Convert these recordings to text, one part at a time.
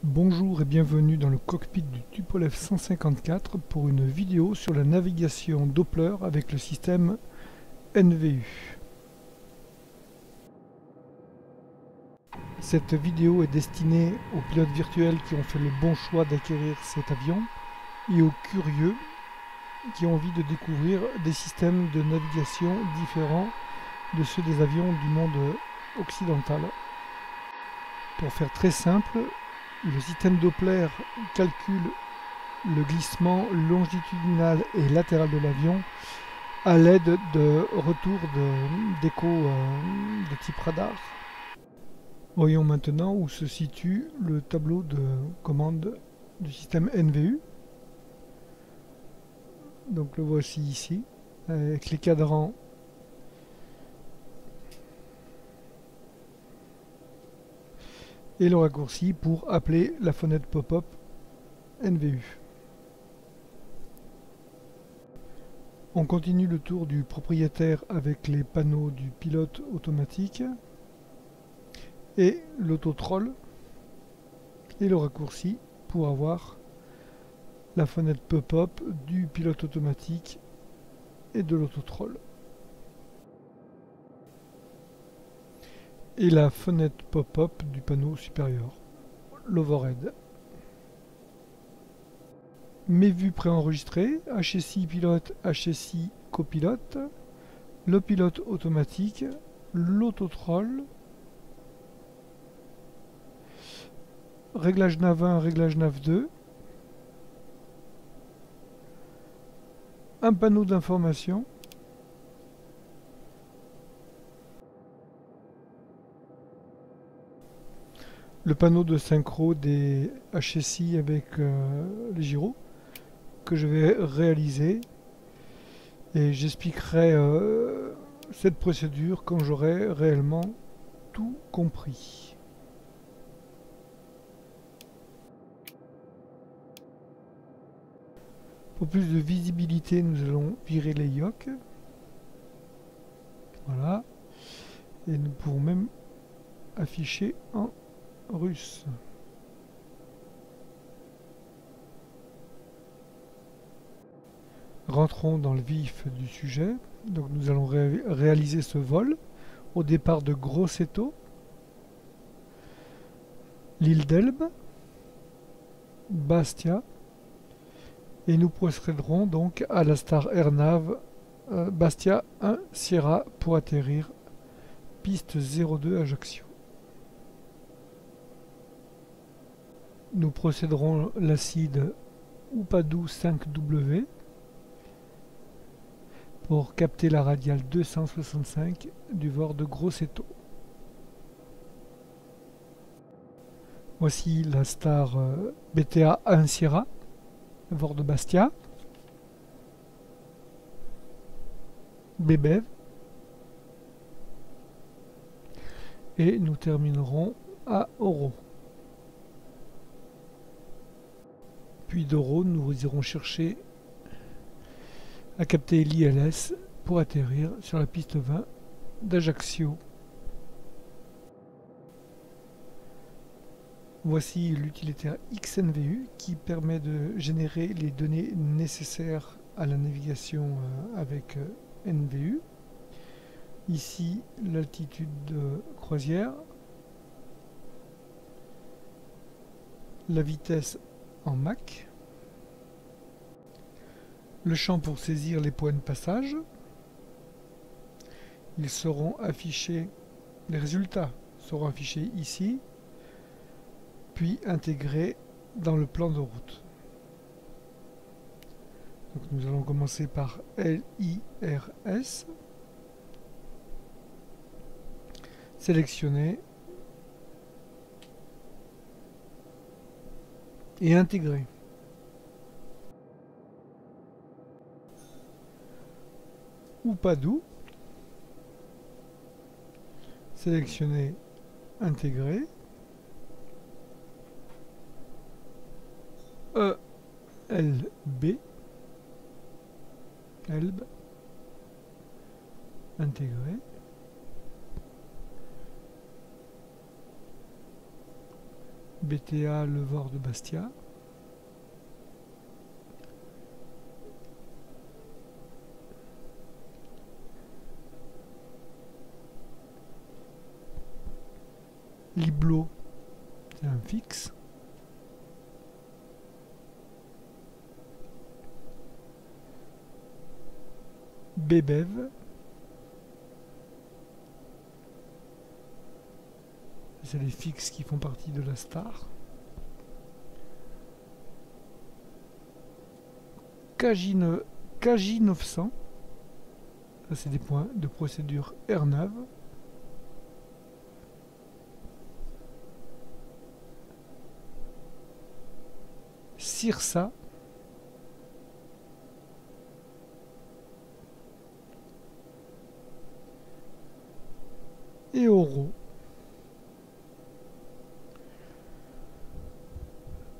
Bonjour et bienvenue dans le cockpit du Tupolev 154 pour une vidéo sur la navigation Doppler avec le système NVU. Cette vidéo est destinée aux pilotes virtuels qui ont fait le bon choix d'acquérir cet avion et aux curieux qui ont envie de découvrir des systèmes de navigation différents de ceux des avions du monde occidental. Pour faire très simple, le système Doppler calcule le glissement longitudinal et latéral de l'avion à l'aide de retours d'écho de type radar. Voyons maintenant où se situe le tableau de commande du système NVU. Donc le voici ici, avec les cadrans et le raccourci pour appeler la fenêtre pop-up NVU. On continue le tour du propriétaire avec les panneaux du pilote automatique et l'autotroll et le raccourci pour avoir la fenêtre pop-up du pilote automatique et de l'autotroll. Et la fenêtre pop-up du panneau supérieur, l'overhead. Mes vues préenregistrées, HSI pilote, HSI copilote, le pilote automatique, l'autotroll, réglage nav 1, réglage nav 2, un panneau d'information, le panneau de synchro des HSI avec les gyros que je vais réaliser et j'expliquerai cette procédure quand j'aurai réellement tout compris. Pour plus de visibilité, nous allons virer les yoks. Voilà. Et nous pourrons même afficher en russe. Rentrons dans le vif du sujet. Donc nous allons réaliser ce vol au départ de Grosseto, l'île d'Elbe, Bastia, et nous procéderons donc à la Star AirNav Bastia 1 Sierra pour atterrir piste 02 Ajaccio. Nous procéderons l'acide Upadou 5W pour capter la radiale 265 du VOR de Grosseto. Voici la Star BTA 1 Sierra, VOR de Bastia, Bebev, et nous terminerons à Oro. Puis d'Oro, nous irons chercher à capter l'ILS pour atterrir sur la piste 20 d'Ajaccio. Voici l'utilitaire XNVU qui permet de générer les données nécessaires à la navigation avec NVU. Ici, l'altitude de croisière, la vitesse en Mach, le champ pour saisir les points de passage. Ils seront affichés, les résultats seront affichés ici, puis intégrés dans le plan de route. Donc nous allons commencer par LIRS, sélectionner et intégrer. Upadou, sélectionner, intégrer. ELB, Elbe, intégrer. BTA Levor de Bastia. Liblo, c'est un fixe. Bebev, c'est les fixes qui font partie de la star. KJ 900, ça c'est des points de procédure RNAV. CIRSA, et Oro.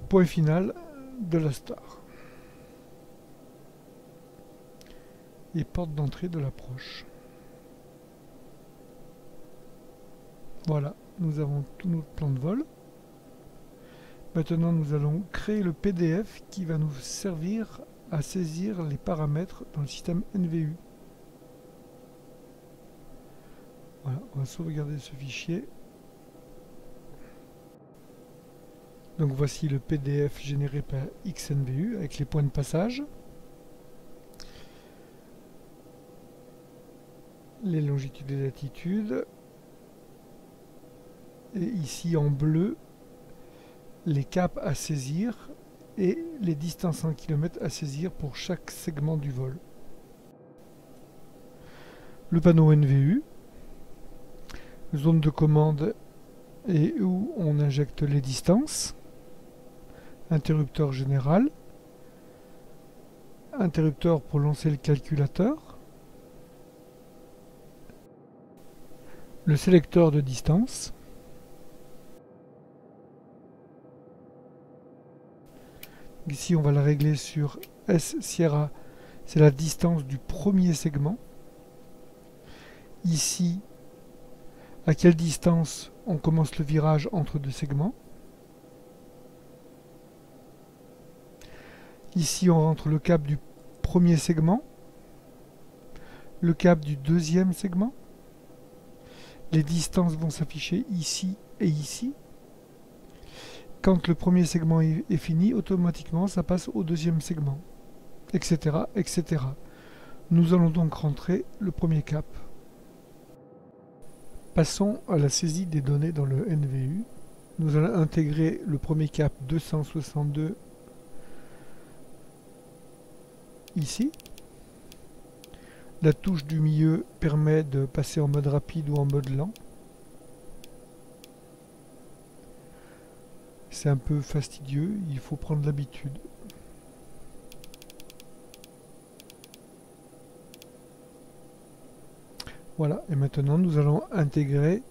Point final de la star. Et porte d'entrée de l'approche. Voilà, nous avons tout notre plan de vol. Maintenant, nous allons créer le PDF qui va nous servir à saisir les paramètres dans le système NVU. Voilà, on va sauvegarder ce fichier. Donc voici le PDF généré par XNVU avec les points de passage, les longitudes et latitudes, et ici en bleu les caps à saisir et les distances en kilomètres à saisir pour chaque segment du vol. Le panneau NVU, zone de commande et où on injecte les distances, interrupteur général, interrupteur pour lancer le calculateur, le sélecteur de distance, ici on va la régler sur S Sierra, c'est la distance du premier segment. Ici, à quelle distance on commence le virage entre deux segments. Ici, on rentre le cap du premier segment, le cap du deuxième segment. Les distances vont s'afficher ici et ici. Quand le premier segment est fini, automatiquement, ça passe au deuxième segment, etc., etc. Nous allons donc rentrer le premier cap. Passons à la saisie des données dans le NVU. Nous allons intégrer le premier cap 262 ici. La touche du milieu permet de passer en mode rapide ou en mode lent. C'est un peu fastidieux, il faut prendre l'habitude. Voilà, et maintenant nous allons intégrer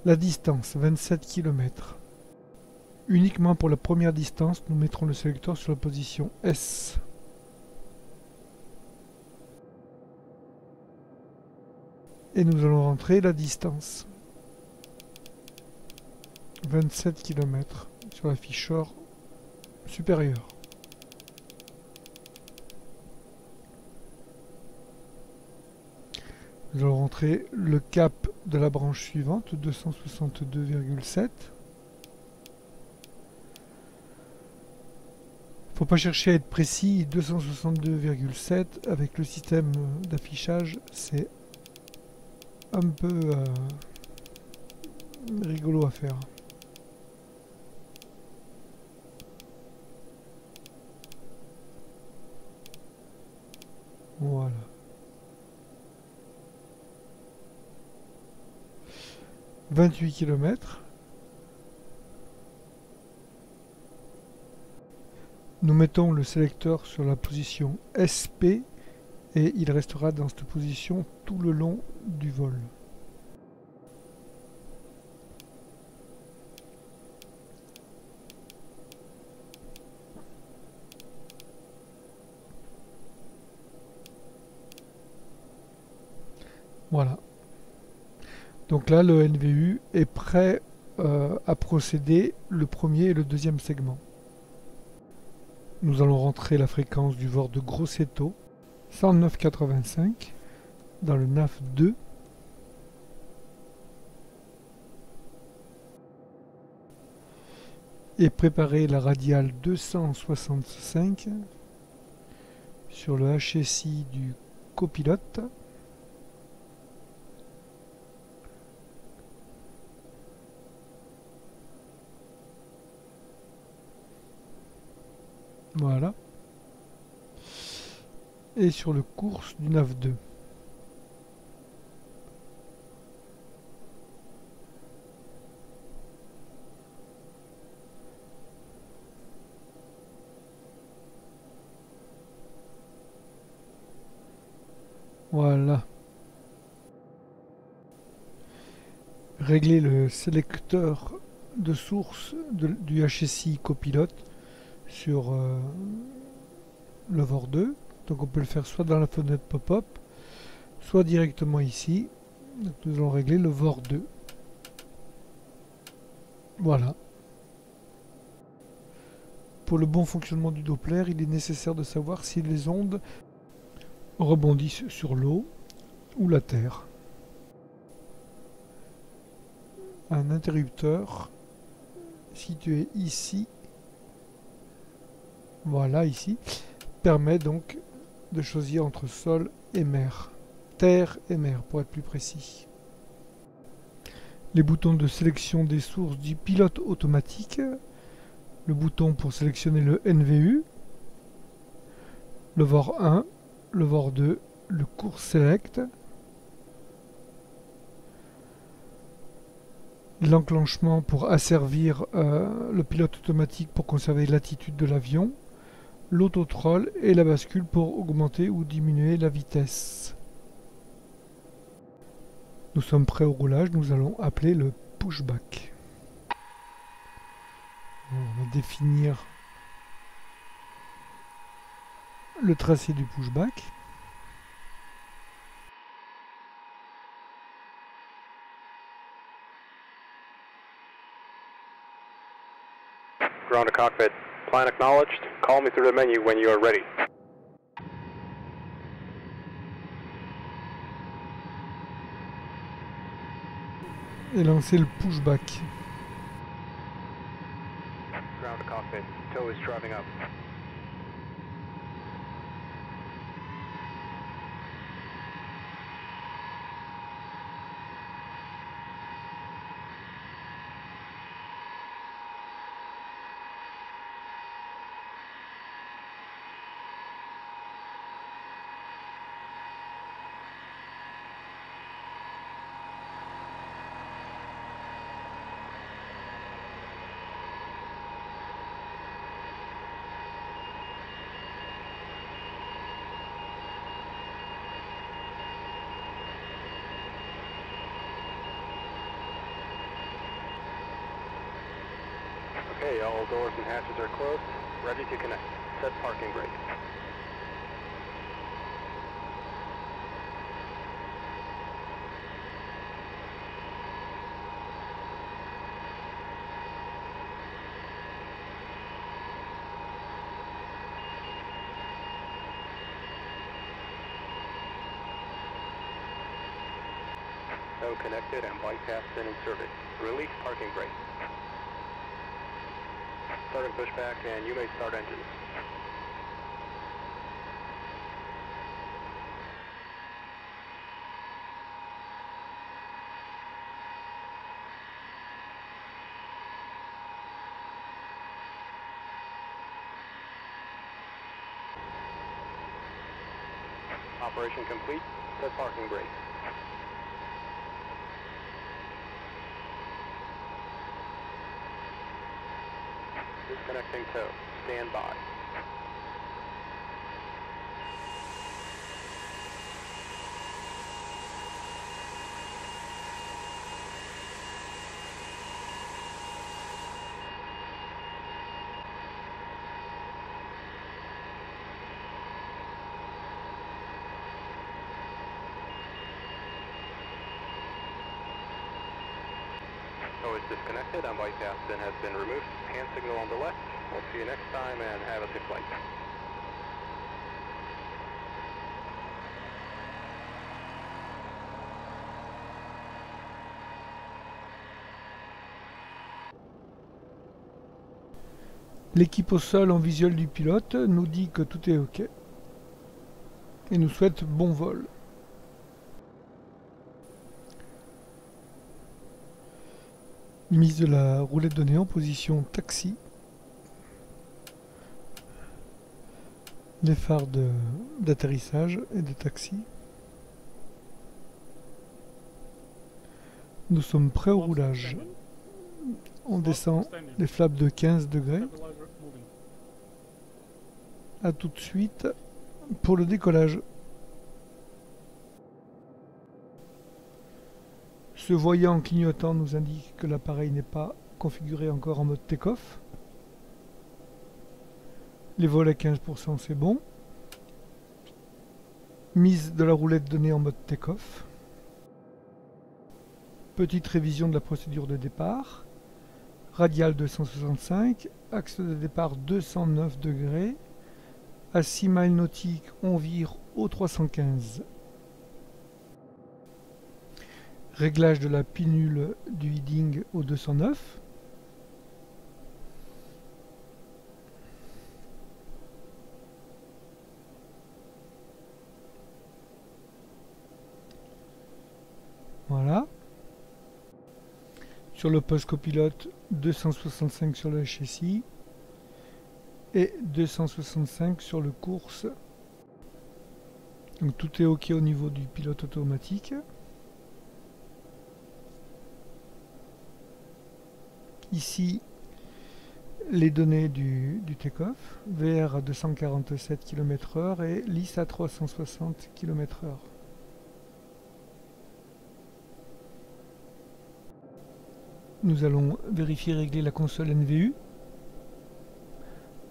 la distance, 27 km. Uniquement pour la première distance, nous mettrons le sélecteur sur la position S. Et nous allons rentrer la distance. 27 km sur la fiche OR supérieure. Nous allons rentrer le cap de la branche suivante, 262,7. Faut pas chercher à être précis, 262,7 avec le système d'affichage, c'est un peu rigolo à faire. Voilà. « 28 km. Nous mettons le sélecteur sur la position SP et il restera dans cette position tout le long du vol. Voilà. Donc là, le NVU est prêt à procéder le premier et le deuxième segment. Nous allons rentrer la fréquence du VOR de Grosseto, 109,85, dans le NAF 2. Et préparer la radiale 265 sur le HSI du copilote. Voilà. Et sur le course du NAV 2. Voilà. Régler le sélecteur de source du HSI copilote sur le VOR 2. Donc on peut le faire soit dans la fenêtre pop-up, soit directement ici. Donc nous allons régler le VOR 2. Voilà. Pour le bon fonctionnement du Doppler, il est nécessaire de savoir si les ondes rebondissent sur l'eau ou la terre. Un interrupteur situé ici, voilà ici, permet donc de choisir entre sol et mer, terre et mer pour être plus précis. Les boutons de sélection des sources du pilote automatique, le bouton pour sélectionner le NVU, le VOR 1, le VOR 2, le course select, l'enclenchement pour asservir le pilote automatique pour conserver l'attitude de l'avion, l'autotroll et la bascule pour augmenter ou diminuer la vitesse. Nous sommes prêts au roulage, nous allons appeler le pushback. On va définir le tracé du pushback. Ground to cockpit. Plan acknowledged. Call me through the menu when you are ready. Et lancer le pushback. Ground to cockpit. Tow is driving up. Okay, all doors and hatches are closed. Ready to connect. Set parking brake. Tow connected and bypass been inserted. Release parking brake. Starting pushback and you may start engines. Operation complete. Set parking brake. Disconnecting tow. Stand by. Tow is disconnected and bypass pin has been removed. Hand signal on the left. We'll see you next time and have a safe flight. L'équipe au sol en visuel du pilote nous dit que tout est OK et nous souhaite bon vol. Mise de la roulette de nez en position taxi. Les phares d'atterrissage et de taxi. Nous sommes prêts au roulage. On descend les flaps de 15 degrés. A tout de suite pour le décollage. Ce voyant clignotant nous indique que l'appareil n'est pas configuré encore en mode take-off. Les vols à 15% c'est bon. Mise de la roulette de nez en mode take-off. Petite révision de la procédure de départ. Radial 265, axe de départ 209 degrés. À 6 miles nautiques, on vire au 315. Réglage de la pinule du heading au 209. Voilà. Sur le poste copilote, 265 sur le châssis et 265 sur le course. Donc tout est OK au niveau du pilote automatique. Ici, les données du take-off, VR à 247 km/h et LIS à 360 km/h. Nous allons vérifier et régler la console NVU.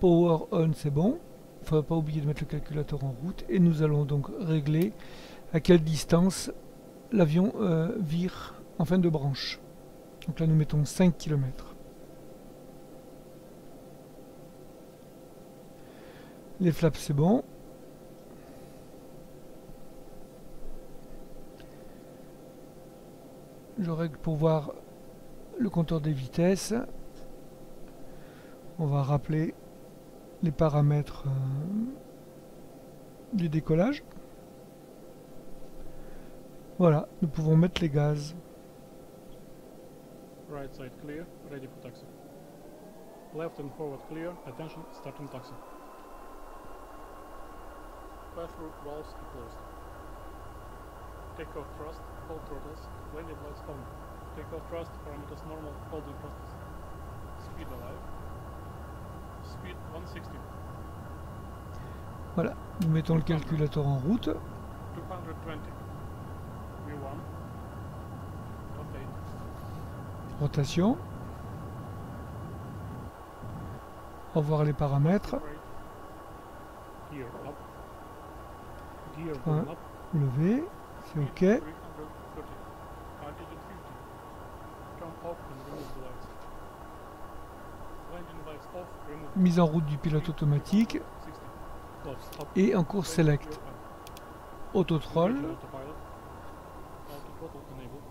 Power on, c'est bon. Il ne faudra pas oublier de mettre le calculateur en route. Et nous allons donc régler à quelle distance l'avion vire en fin de branche. Donc là, nous mettons 5 km. Les flaps, c'est bon. Je règle pour voir le compteur des vitesses. On va rappeler les paramètres du décollage. Voilà, nous pouvons mettre les gaz. Right side clear, ready for taxi. Left and forward clear, attention, starting taxi. Pass-through valves closed. Take off thrust, hold throttles, landing lights on. Take off thrust, parameters normal, holding thrusters. Speed alive. Speed 160. Voilà, nous mettons le calculateur en route. 220. V1. Rotate. Rotation. Revoir les paramètres. Gear up. Gear Ouais. going up. Levé, c'est OK. 330. Altitude 50. Turn off and remove the lights. Landing lights off, remove. Mise en route du pilote automatique 60. Close. Up. et en course select. Autotroll. Autopilot. Autothrottle enabled.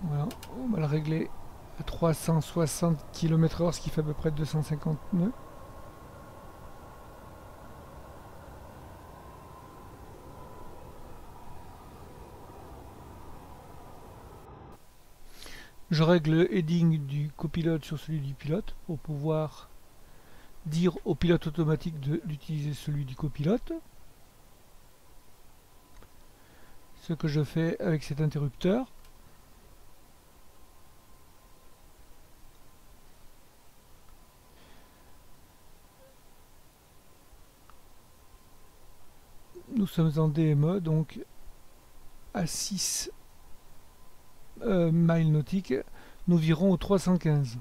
Voilà, on va le régler à 360 km/h, ce qui fait à peu près 250 nœuds. Je règle le heading du copilote sur celui du pilote pour pouvoir dire au pilote automatique d'utiliser celui du copilote. Ce que je fais avec cet interrupteur. Nous sommes en DME, donc à 6 miles nautiques, nous virons au 315.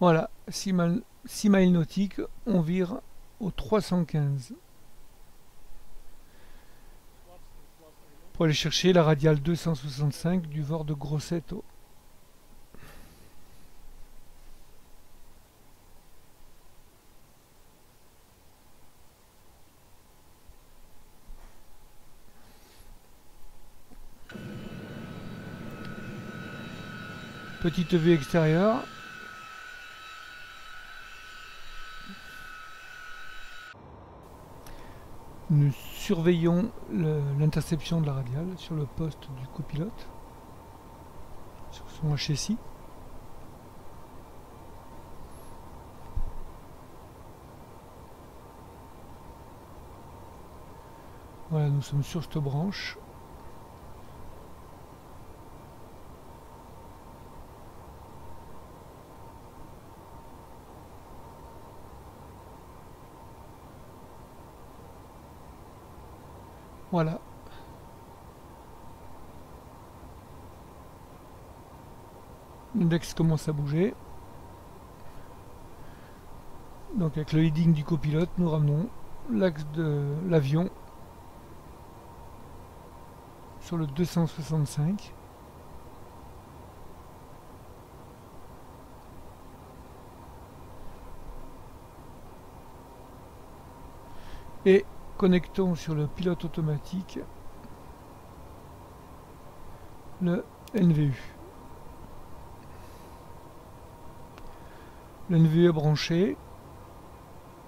Voilà, 6 miles nautiques, on vire au 315 pour aller chercher la radiale 265 du Vord de Grosseto. Petite vue extérieure. Nous surveillons l'interception de la radiale sur le poste du copilote, sur son HSI. Voilà, nous sommes sur cette branche. Voilà. L'index commence à bouger. Donc avec le leading du copilote, nous ramenons l'axe de l'avion sur le 265. Et connectons sur le pilote automatique le NVU. Le NVU est branché.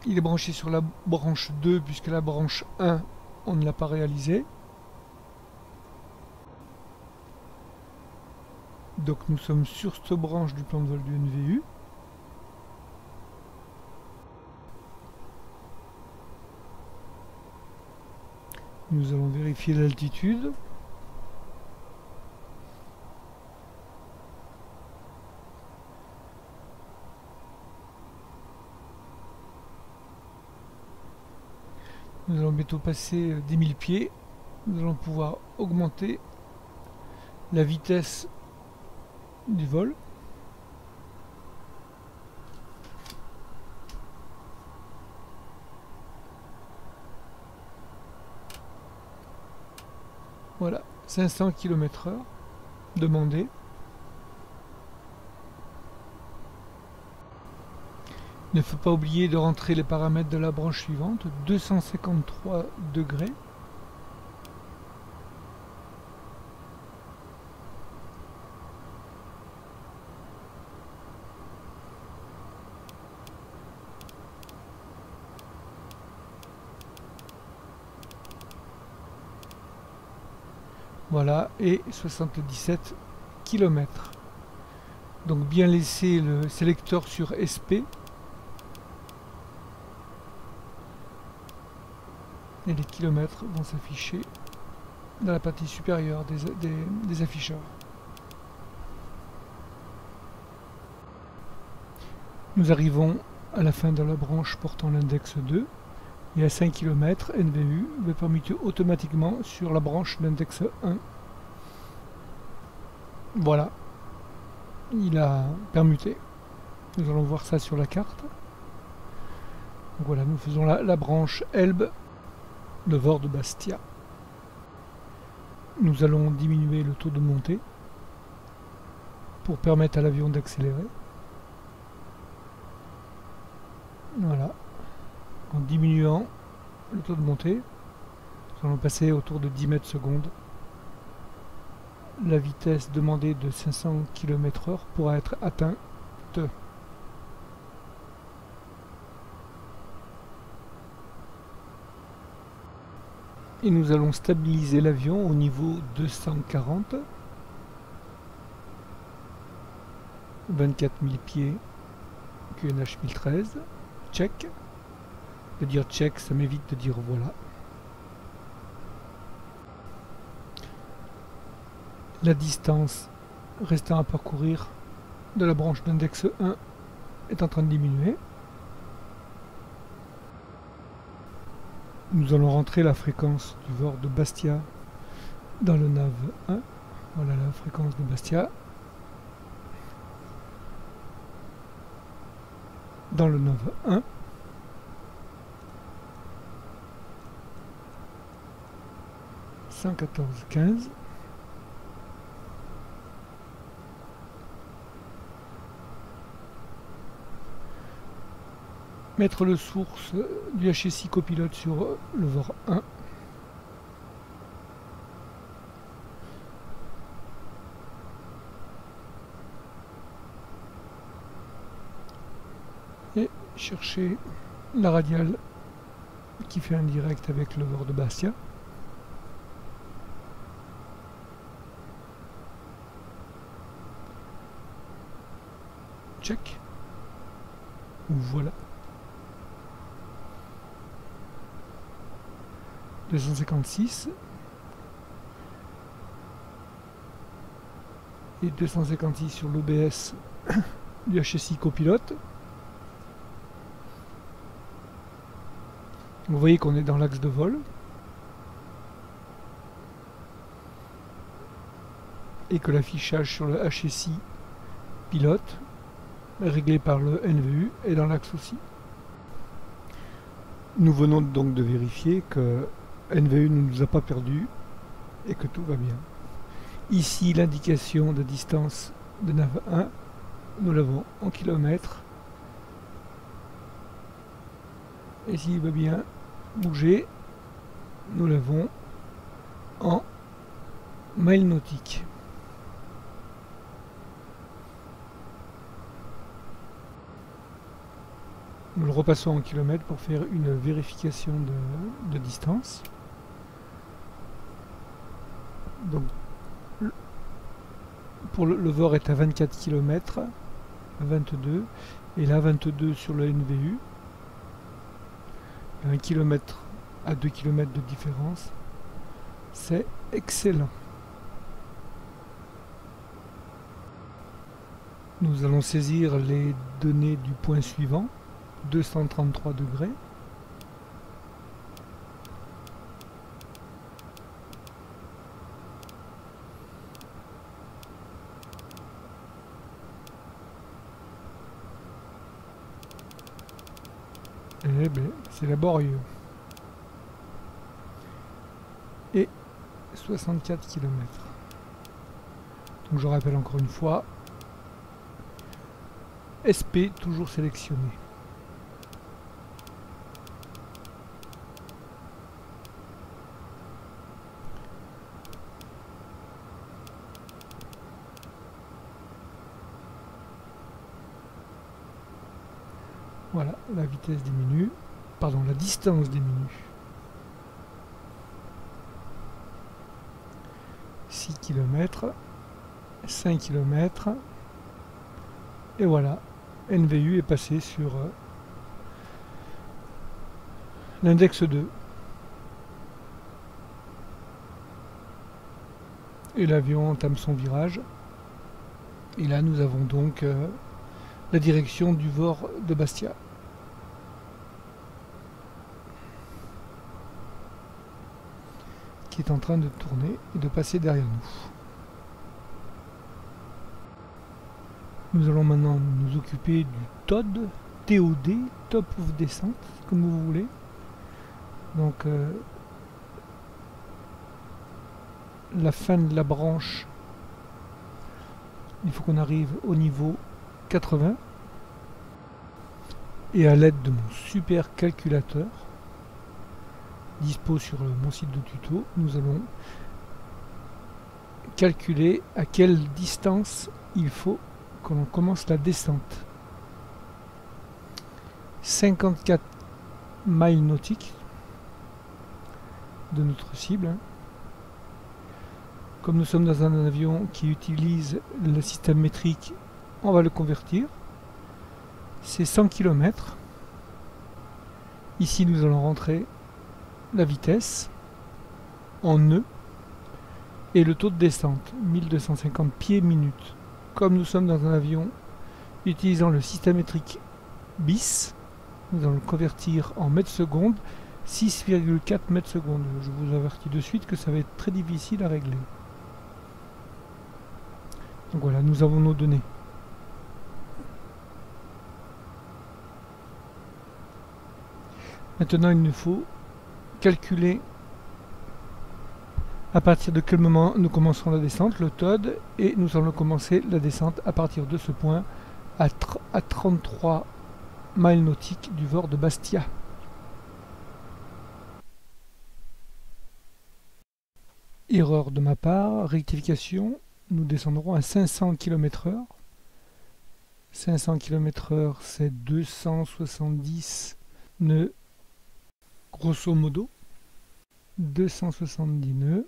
Il est branché sur la branche 2 puisque la branche 1 on ne l'a pas réalisé. Donc nous sommes sur cette branche du plan de vol du NVU. Nous allons vérifier l'altitude. Nous allons bientôt passer 10 000 pieds. Nous allons pouvoir augmenter la vitesse du vol. Voilà, 500 km/h demandé. Il ne faut pas oublier de rentrer les paramètres de la branche suivante, 253 degrés. Voilà, et 77 km. Donc bien laisser le sélecteur sur SP. Et les kilomètres vont s'afficher dans la partie supérieure des afficheurs. Nous arrivons à la fin de la branche portant l'index 2 et à 5 km, NVU va permuter automatiquement sur la branche d'index 1. Voilà, il a permuté. Nous allons voir ça sur la carte. Donc voilà, nous faisons la branche Elbe, le Vord de Bastia. Nous allons diminuer le taux de montée pour permettre à l'avion d'accélérer. Voilà. En diminuant le taux de montée, nous allons passer autour de 10 mètres secondes. La vitesse demandée de 500 km/h pourra être atteinte. Et nous allons stabiliser l'avion au niveau 240. 24 000 pieds, QNH 1013. Check. De dire check, ça m'évite de dire voilà. La distance restant à parcourir de la branche d'index 1 est en train de diminuer. Nous allons rentrer la fréquence du Vord de Bastia dans le nav 1. Voilà la fréquence de Bastia. dans le NAV 1. « 114,15 ». Mettre le source du HSI copilote sur le VOR 1. Et chercher la radiale qui fait un direct avec le VOR de Bastia. Check. Voilà. 256 et 256 sur l'OBS du HSI copilote. Vous voyez qu'on est dans l'axe de vol et que l'affichage sur le HSI pilote réglé par le NVU est dans l'axe aussi. Nous venons donc de vérifier que NVU ne nous a pas perdu et que tout va bien. Ici, l'indication de distance de nav 1, nous l'avons en kilomètres. Et s'il va bien bouger, nous l'avons en miles nautiques. Nous le repassons en kilomètres pour faire une vérification de distance. Donc, pour le VOR est à 24 km, 22, et là 22 sur le NVU. 1 km à 2 km de différence. C'est excellent. Nous allons saisir les données du point suivant. 233 degrés. Eh bien, c'est laborieux. Et 64 km. Donc je rappelle encore une fois, SP toujours sélectionné. Voilà, la vitesse diminue, pardon, la distance diminue. 6 km, 5 km, et voilà, NVU est passé sur l'index 2. Et l'avion entame son virage. Et là, nous avons donc la direction du VOR de Bastia. Qui est en train de tourner et de passer derrière nous. Nous allons maintenant nous occuper du TOD, TOD, Top of Descent, comme vous voulez. Donc la fin de la branche, il faut qu'on arrive au niveau 80. Et à l'aide de mon super calculateur, dispo sur mon site de tuto, nous allons calculer à quelle distance il faut que l'on commence la descente. 54 miles nautiques de notre cible. Comme nous sommes dans un avion qui utilise le système métrique, on va le convertir. C'est 100 km. Ici nous allons rentrer la vitesse en nœuds et le taux de descente 1250 pieds minute. Comme nous sommes dans un avion utilisant le système métrique bis, nous allons le convertir en mètres secondes, 6,4 mètres secondes. Je vous avertis de suite que ça va être très difficile à régler. Donc voilà, nous avons nos données. Maintenant, il nous faut calculer à partir de quel moment nous commencerons la descente, le TOD, et nous allons commencer la descente à partir de ce point à 33 miles nautiques du VOR de Bastia. Erreur de ma part, rectification, nous descendrons à 500 km/h. 500 km/h, c'est 270 nœuds, grosso modo. 270 nœuds.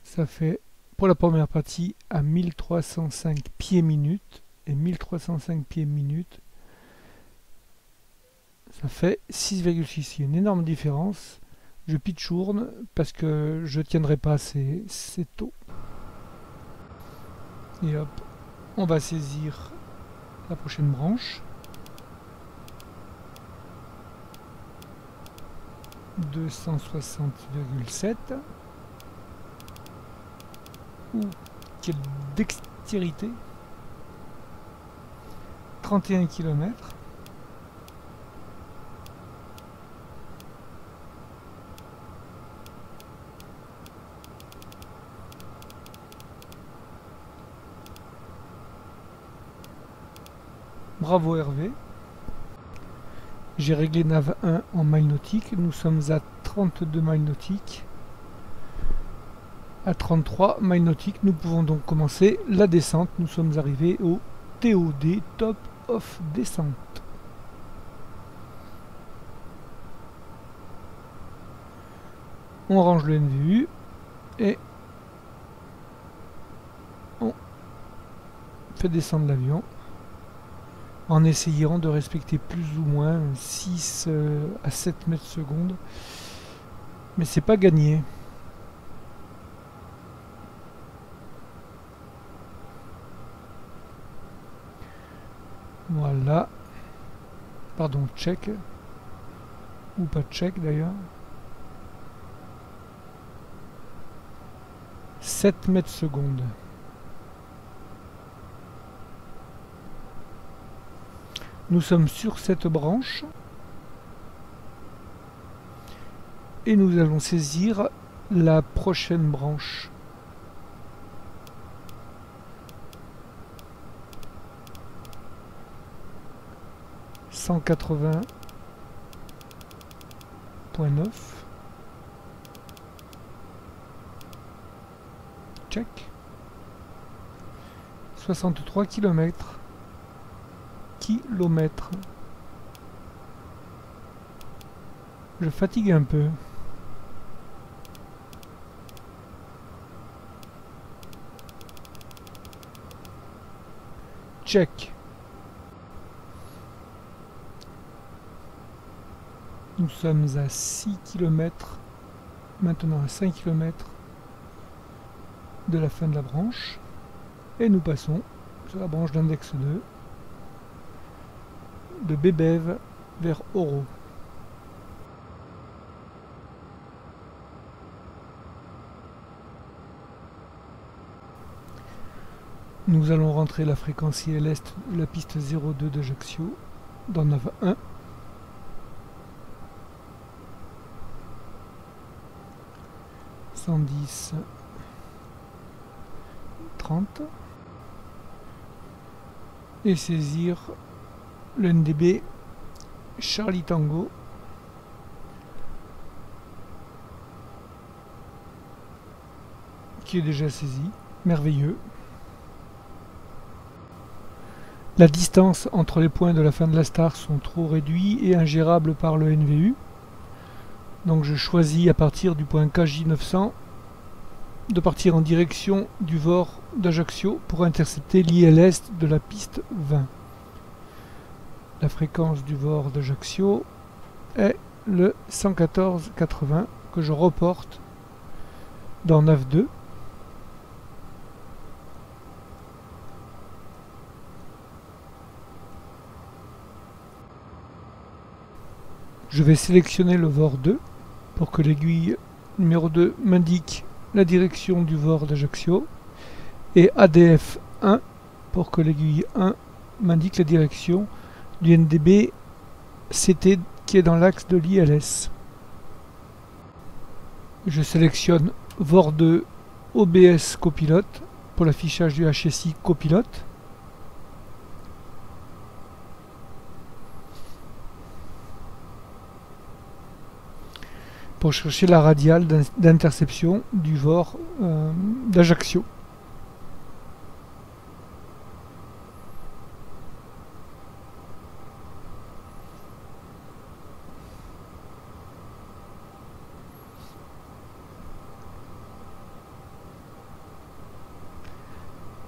Ça fait, pour la première partie, à 1305 pieds minutes. Et 1305 pieds minutes, ça fait 6,6. Il y a une énorme différence. Je pitchourne parce que je ne tiendrai pas ces taux. Et hop, on va saisir la prochaine branche. 260,7. Ouh, quelle dextérité. 31 km. Bravo Hervé. J'ai réglé nav 1 en miles nautiques. Nous sommes à 32 miles nautiques. À 33 miles nautiques, nous pouvons donc commencer la descente. Nous sommes arrivés au TOD, Top of Descente. On range le NVU et on fait descendre l'avion en essayant de respecter plus ou moins 6 à 7 mètres secondes. Mais c'est pas gagné. Voilà. Pardon, check. Ou pas check d'ailleurs. 7 mètres secondes. Nous sommes sur cette branche. Et nous allons saisir la prochaine branche. « 180.9 » check. 63 km. Je fatigue un peu. Check. Nous sommes à 6 km, maintenant à 5 km de la fin de la branche. Et nous passons sur la branche d'index 2 de Bébev vers Oro. Nous allons rentrer la fréquence ILS de la piste 02 d'Ajaccio dans nav 1. « 30 et saisir le NDB Charlie Tango qui est déjà saisi. Merveilleux. La distance entre les points de la fin de la star sont trop réduits et ingérables par le NVU. Donc je choisis à partir du point KJ900 de partir en direction du VOR d'Ajaccio pour intercepter l'ILS de la piste 20. La fréquence du VOR d'Ajaccio est le 114,80 que je reporte dans nav 2. Je vais sélectionner le VOR 2 pour que l'aiguille numéro 2 m'indique la direction du VOR d'Ajaccio et ADF 1 pour que l'aiguille 1 m'indique la direction du NDB CT qui est dans l'axe de l'ILS. Je sélectionne VOR2 OBS copilote pour l'affichage du HSI copilote. Pour chercher la radiale d'interception du VOR d'Ajaccio.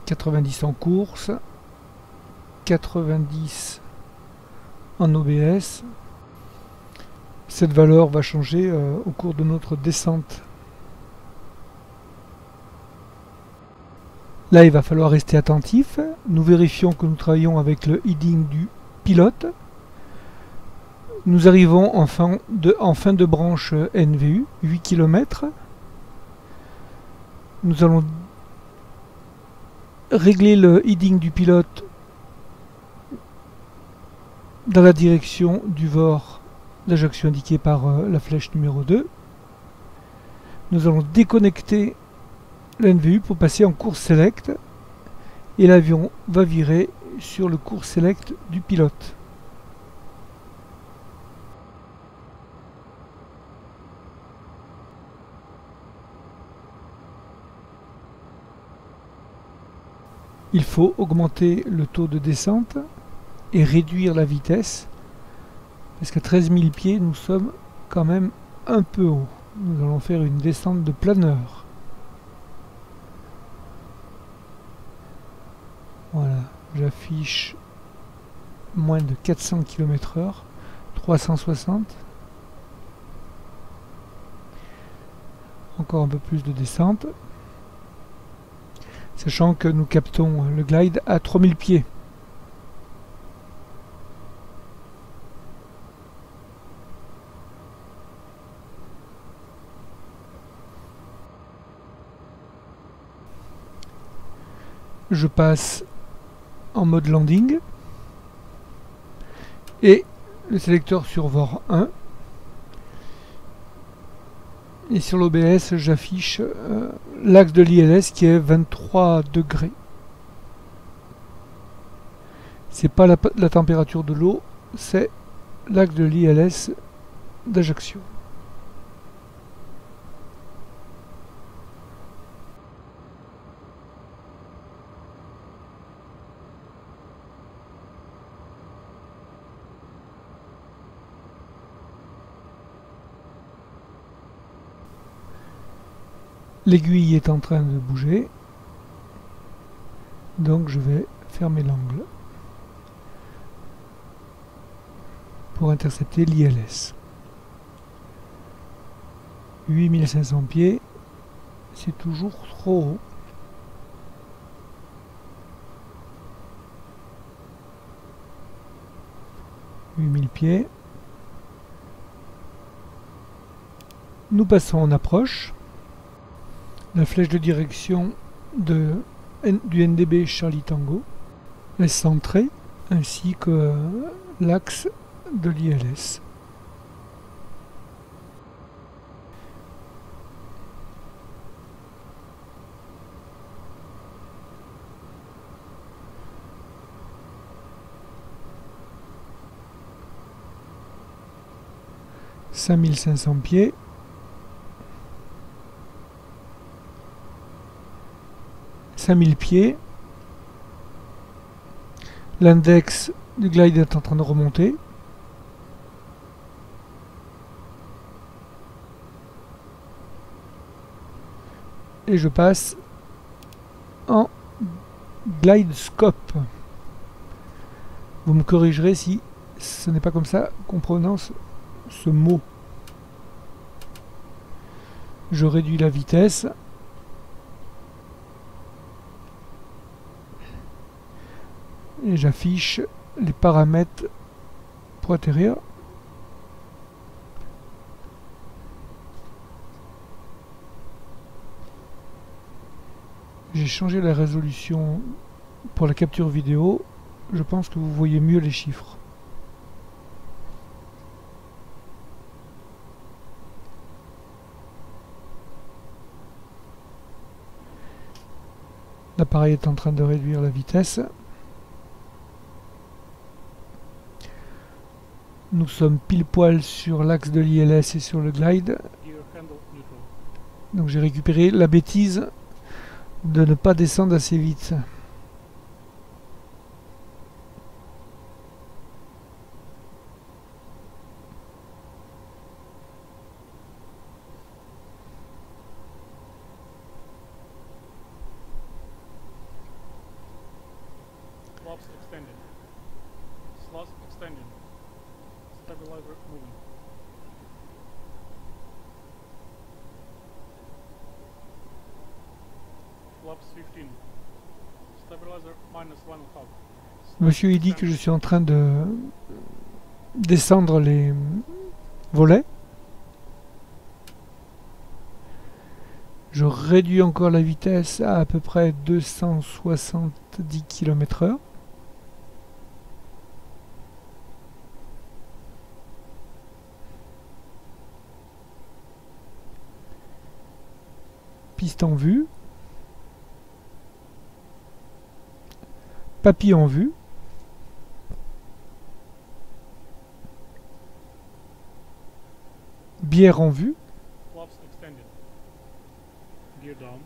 « 90 en course, 90 en OBS. Cette valeur va changer au cours de notre descente. Là, il va falloir rester attentif. Nous vérifions que nous travaillons avec le heading du pilote. Nous arrivons en fin de branche NVU, 8 km. Nous allons régler le heading du pilote dans la direction du VOR d'Ajaccio indiqué par la flèche numéro 2. Nous allons déconnecter le NVU pour passer en course select et l'avion va virer sur le cours select du pilote. Il faut augmenter le taux de descente et réduire la vitesse parce qu'à 13 000 pieds nous sommes quand même un peu haut. Nous allons faire une descente de planeur. Voilà, j'affiche moins de 400 km/h, 360. Encore un peu plus de descente. Sachant que nous captons le glide à 3000 pieds. Je passe en mode landing et le sélecteur sur VOR 1 et sur l'OBS j'affiche l'axe de l'ILS qui est 23 degrés. C'est pas la température de l'eau, c'est l'axe de l'ILS d'Ajaccio. L'aiguille est en train de bouger, donc je vais fermer l'angle pour intercepter l'ILS. 8500 pieds, c'est toujours trop haut. « 8000 pieds. Nous passons en approche. La flèche de direction du NDB Charlie Tango est centrée, ainsi que l'axe de l'ILS. « 5500 pieds. 5000 pieds. L'index du glide est en train de remonter. Et je passe en glide scope. Vous me corrigerez si ce n'est pas comme ça qu'on prononce ce mot. Je réduis la vitesse. Et j'affiche les paramètres pour atterrir. J'ai changé la résolution pour la capture vidéo. Je pense que vous voyez mieux les chiffres. L'appareil est en train de réduire la vitesse. Nous sommes pile poil sur l'axe de l'ILS et sur le glide. Gear handle neutral. Donc j'ai récupéré la bêtise de ne pas descendre assez vite. Flaps extended. Slots extended. Stabilizer moving. Flaps 15. Stabilizer -1.5. Monsieur il dit que je suis en train de descendre les volets. Je réduis encore la vitesse à peu près 270 km/h. Piste en vue. Papy en vue. Bière en vue. Flaps extended. Gear down.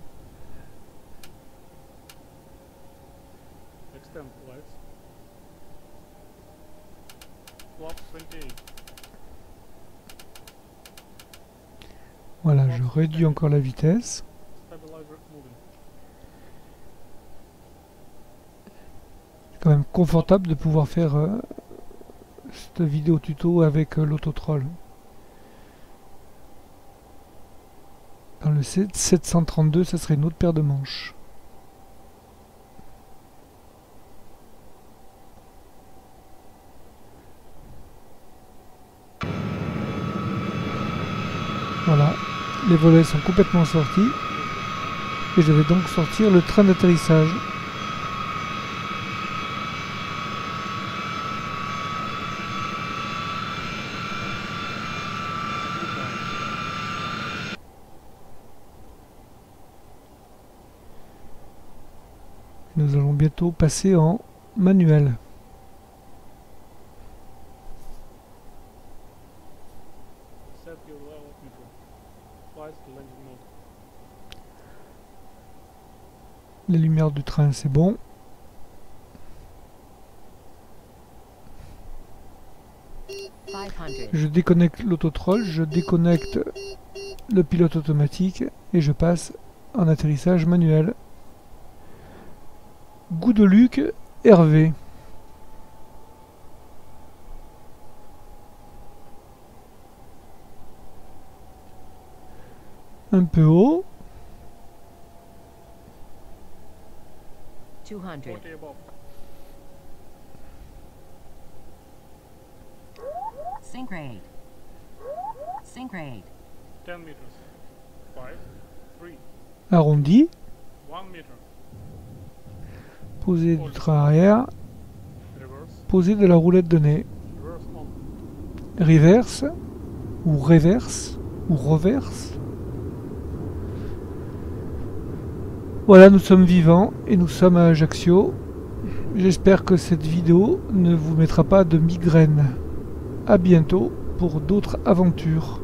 Extend flaps. Flaps 28. Voilà, je réduis encore la vitesse. Stabilizer moving. C'est quand même confortable de pouvoir faire cette vidéo tuto avec l'autotroll. Dans le 732, ça serait une autre paire de manches. Voilà, les volets sont complètement sortis. Et je vais donc sortir le train d'atterrissage. Nous allons bientôt passer en manuel. Set your level neutral. Flies to landing mode. Les lumières du train, c'est bon. Je déconnecte l'autotroll, je déconnecte le pilote automatique et je passe en atterrissage manuel. Goudeluc, Hervé. Un peu haut. 200. 40 above. Sync-grade. Sync-grade. 10 meters. 5, 3, Arrondi. 1 meter. Posé du train arrière. Reverse. Posé de la roulette de nez. Reverse on. Reverse. Ou reverse. Ou reverse. Voilà, nous sommes vivants et nous sommes à Ajaccio. J'espère que cette vidéo ne vous mettra pas de migraine. A bientôt pour d'autres aventures.